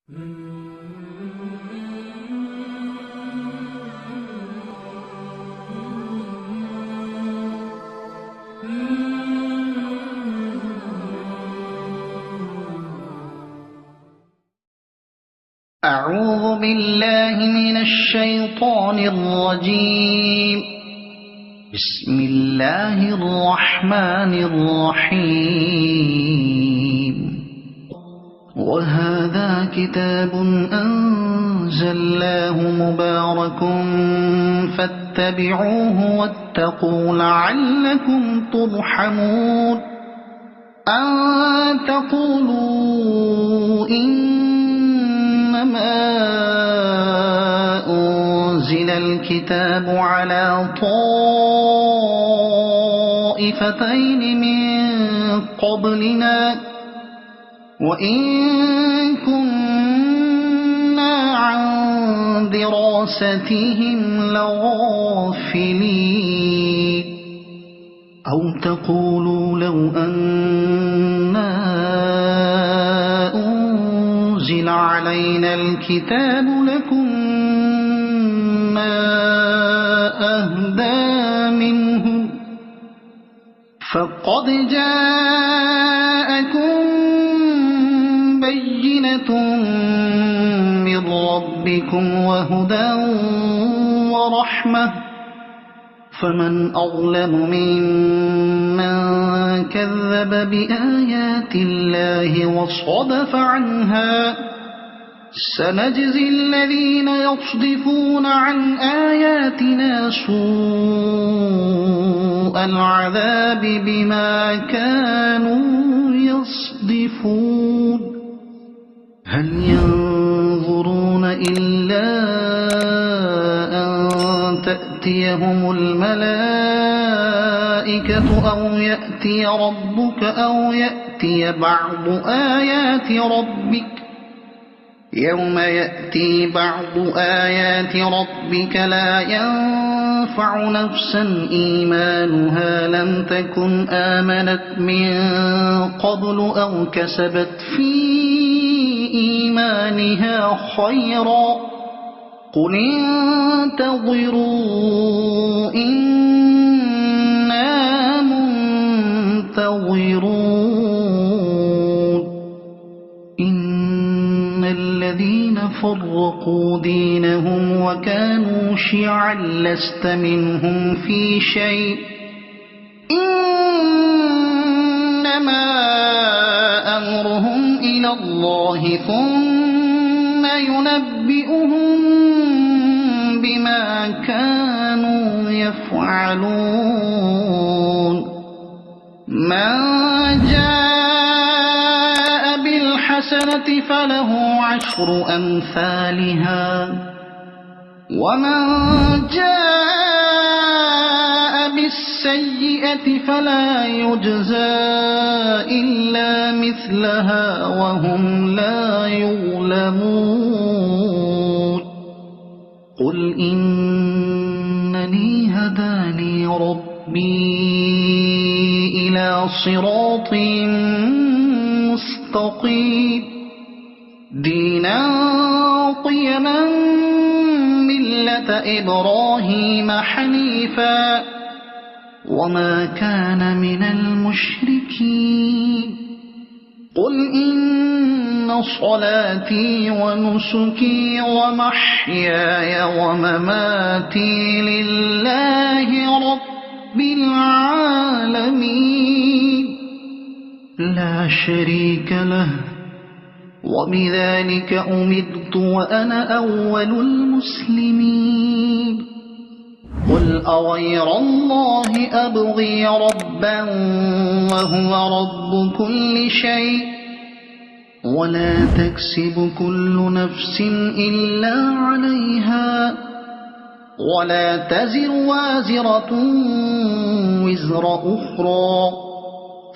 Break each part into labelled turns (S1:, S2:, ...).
S1: أعوذ بالله من الشيطان الرجيم. بسم الله الرحمن الرحيم. وهذا كتاب أنزلناه مبارك فاتبعوه واتقوا لعلكم ترحمون. أن تقولوا إنما أنزل الكتاب على طائفتين من قبلنا وإن كنا عن دراستهم لغافلين. أو تقولوا لو أنا أنزل علينا الكتاب لكنا أهدى منهم فقد جاءكم بينة من ربكم وهدى ورحمة فمن أظلم ممن كذب بآيات الله وصدف عنها. سنجزي الذين يصدفون عن آياتنا سوء العذاب بما كانوا يصدفون. هل ينظرون إلا أن تأتيهم الملائكة أو يأتي ربك أو يأتي بعض آيات ربك. يوم يأتي بعض آيات ربك لا ينفع نفسا إيمانها لم تكن آمنت من قبل أو كسبت في إيمانها خيرا. قل انتظروا إنا منتظرون. إن الذين فرقوا دينهم وكانوا شيعا لست منهم في شيء إنما أمرهم إلى الله ثم ينبئهم بما كانوا يفعلون. من جاء بالحسنة فله عشر أمثالها ومن جاء بالسيئة فلا يجزى إلا مثلها وهم لا يظلمون. قل إنني هداني ربي إلى صراط مستقيم دينا قيما ملة إبراهيم حنيفا وما كان من المشركين. قل إن صلاتي ونسكي ومحياي ومماتي لله رب العالمين لا شريك له وبذلك أمرت وأنا أول المسلمين. قل أغير الله أبغي ربا وهو رب كل شيء ولا تكسب كل نفس إلا عليها ولا تزر وازرة وزر أخرى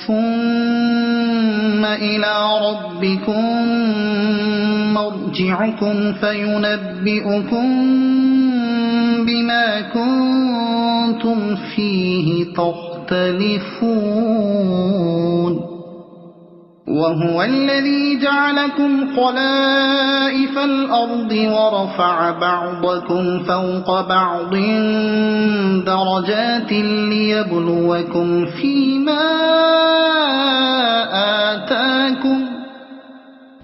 S1: ثم إلى ربكم مرجعكم فينبئكم بما كنتم فيه تختلفون. وهو الذي جعلكم خلائف الأرض ورفع بعضكم فوق بعض درجات ليبلوكم فيما آتاكم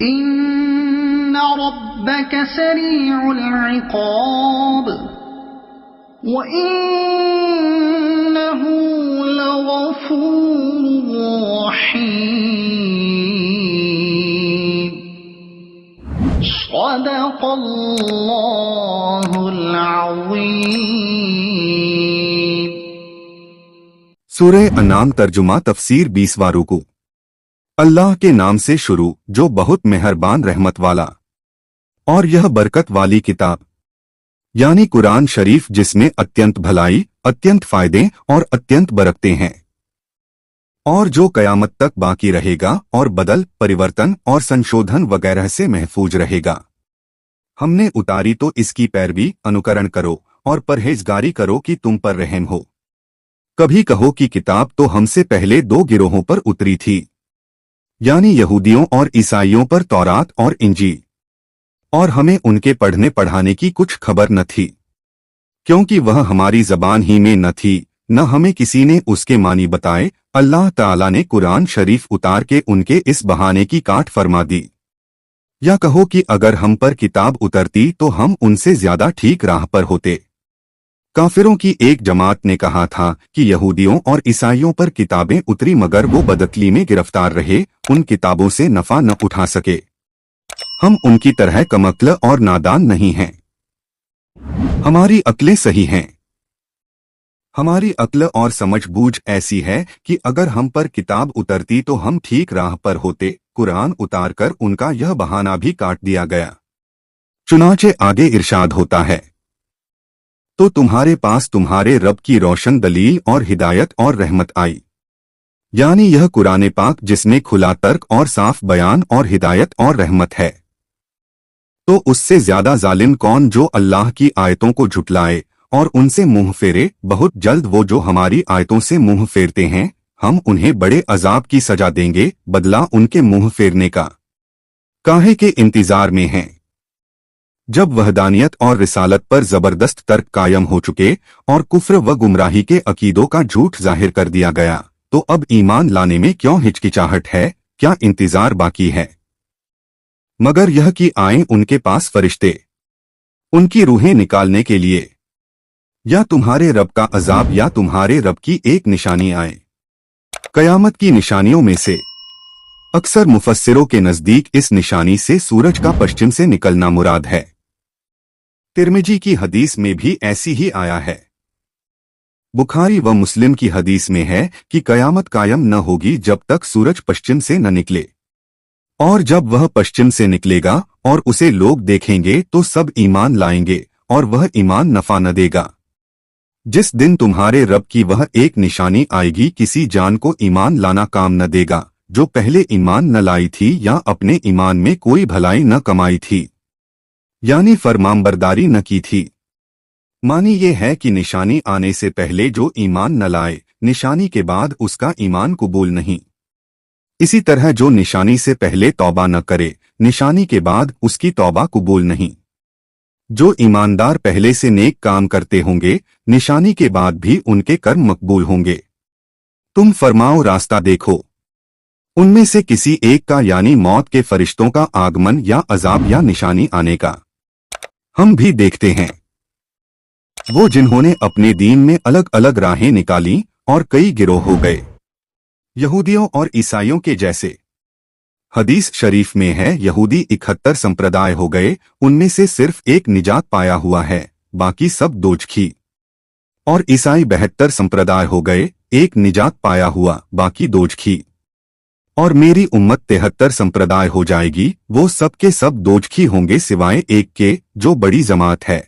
S1: إن ربك سريع العقاب وإنه لغفور رحيم صدق اللہ العظیم۔
S2: سورہ انعام ترجمہ تفسیر 20واں رکوع۔ اللہ کے نام سے شروع جو بہت مہربان رحمت والا، اور یہ برکت والی کتاب یعنی قرآن شریف جس میں اتینت بھلائی، اتینت فائدے اور اتینت برکتے ہیں، اور جو قیامت تک باقی رہے گا اور بدل، پریورتن اور سنشودھن وغیرہ سے محفوظ رہے گا۔ ہم نے اتاری تو اس کی پیروی، انوکرن کرو اور پرہیزگاری کرو کہ تم پر رحم ہو۔ کبھی کہو کہ کتاب تو ہم سے پہلے 2 گروہوں پر اتری تھی، یعنی یہودیوں اور عیسائیوں پر تورات اور انجیل، اور ہمیں ان کے پڑھنے پڑھانے کی کچھ خبر نہ تھی، کیونکہ وہ ہماری زبان ہی میں نہ تھی، نہ ہمیں کسی نے اس کے معنی بتائے۔ اللہ تعالیٰ نے قرآن شریف اتار کے ان کے اس بہانے کی کاٹ فرما دی۔ یا کہو کہ اگر ہم پر کتاب اترتی تو ہم ان سے زیادہ ٹھیک راہ پر ہوتے۔ کافروں کی ایک جماعت نے کہا تھا کہ یہودیوں اور عیسائیوں پر کتابیں اتری مگر وہ بدعقلی میں گرفتار رہے، ان کتابوں سے نفع نہ اٹھا سکے۔ ہم ان کی طرح کمعقل اور نادان نہیں ہیں، ہماری عقلیں صحیح ہیں۔ ہماری عقل اور سمجھ بوجھ ایسی ہے کہ اگر ہم پر کتاب اترتی تو ہم ٹھیک راہ پر ہوتے۔ قرآن اتار کر ان کا یہ بہانہ بھی کاٹ دیا گیا۔ چنانچہ آگے ارشاد ہوتا ہے، تو تمہارے پاس تمہارے رب کی روشن دلیل اور ہدایت اور رحمت آئی، یعنی یہ قرآن پاک جس میں کھلا ترک اور صاف بیان اور ہدایت اور رحمت ہے۔ تو اس سے زیادہ ظالم کون جو اللہ کی آیتوں کو جھٹلائے اور ان سے منہ پھیرے؟ بہت جلد وہ جو ہماری آیتوں سے منہ پھیرتے ہیں ہم انہیں بڑے عذاب کی سزا دیں گے، بدلہ ان کے منہ پھیرنے کا کاہے کے انتظار میں ہیں۔ جب وحدانیت اور رسالت پر زبردست ترک قائم ہو چکے اور کفر و گمراہی کے عقیدوں کا جھوٹ ظاہر کر دیا گیا تو اب ایمان لانے میں کیوں ہچکچاہٹ ہے؟ کیا انتظار باقی ہے؟ مگر یہ کہ آئیں ان کے پاس فرشتے ان کی روحیں نکالنے کے لیے، یا تمہارے رب کا عذاب یا تمہارے رب کی ایک نشانی آئے۔ قیامت کی نشانیوں میں سے اکثر مفسروں کے نزدیک اس نشانی سے سورج کا پشچم سے نکلنا مراد ہے۔ ترمذی کی حدیث میں بھی ایسی ہی آیا ہے۔ بخاری و مسلم کی حدیث میں ہے کہ قیامت قائم نہ ہوگی جب تک سورج پشچم سے نہ نکلے، اور جب وہ پشچم سے نکلے گا اور اسے لوگ دیکھیں گے تو سب ایمان لائیں گے اور وہ ایمان نفع نہ دے گا۔ جس دن تمہارے رب کی وہ ایک نشانی آئے گی کسی جان کو ایمان لانا کام نہ دے گا جو پہلے ایمان نہ لائی تھی یا اپنے ایمان میں کوئی بھلائی نہ کمائی تھی، یعنی فرمانبرداری نہ کی تھی۔ معنی یہ ہے کہ نشانی آنے سے پہلے جو ایمان نہ لائے، نشانی کے بعد اس کا ایمان قبول نہیں۔ اسی طرح جو نشانی سے پہلے توبہ نہ کرے، نشانی کے بعد اس کی توبہ قبول نہیں۔ جو ایماندار پہلے سے نیک کام کرتے ہوں گے، نشانی کے بعد بھی ان کے کرم مقبول ہوں گے۔ تم فرماؤ راستہ دیکھو، ان میں سے کسی ایک کا یعنی موت کے فرشتوں کا آگمن یا عذاب یا نشانی آنے کا ہم بھی دیکھتے ہیں۔ وہ جنہوں نے اپنے دین میں الگ الگ راہیں نکالیں اور کئی گروہ ہو گئے، یہودیوں اور عیسائیوں کے جیسے۔ حدیث شریف میں ہے یہودی 71 سمپردائے ہو گئے، ان میں سے صرف ایک نجات پایا ہوا ہے، باقی سب دوزخی۔ اور عیسائی 72 سمپردائے ہو گئے، ایک نجات پایا ہوا، باقی دوزخی۔ اور میری امت 73 سمپردائے ہو جائے گی، وہ سب کے سب دوزخی ہوں گے سوائے ایک کے جو بڑی جماعت ہے۔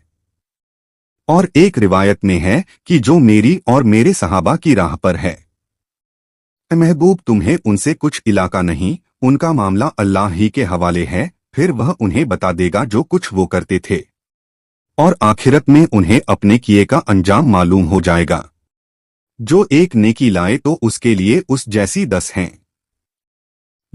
S2: اور ایک روایت میں ہے کہ جو میری اور میرے صحابہ کی راہ پر ہے۔ اے محبوب تمہیں ان سے کچھ علاقہ نہیں، ان کا معاملہ اللہ ہی کے حوالے ہے، پھر وہ انہیں بتا دے گا جو کچھ وہ کرتے تھے، اور آخرت میں انہیں اپنے کیے کا انجام معلوم ہو جائے گا۔ جو ایک نیکی لائے تو اس کے لیے اس جیسی 10 ہیں،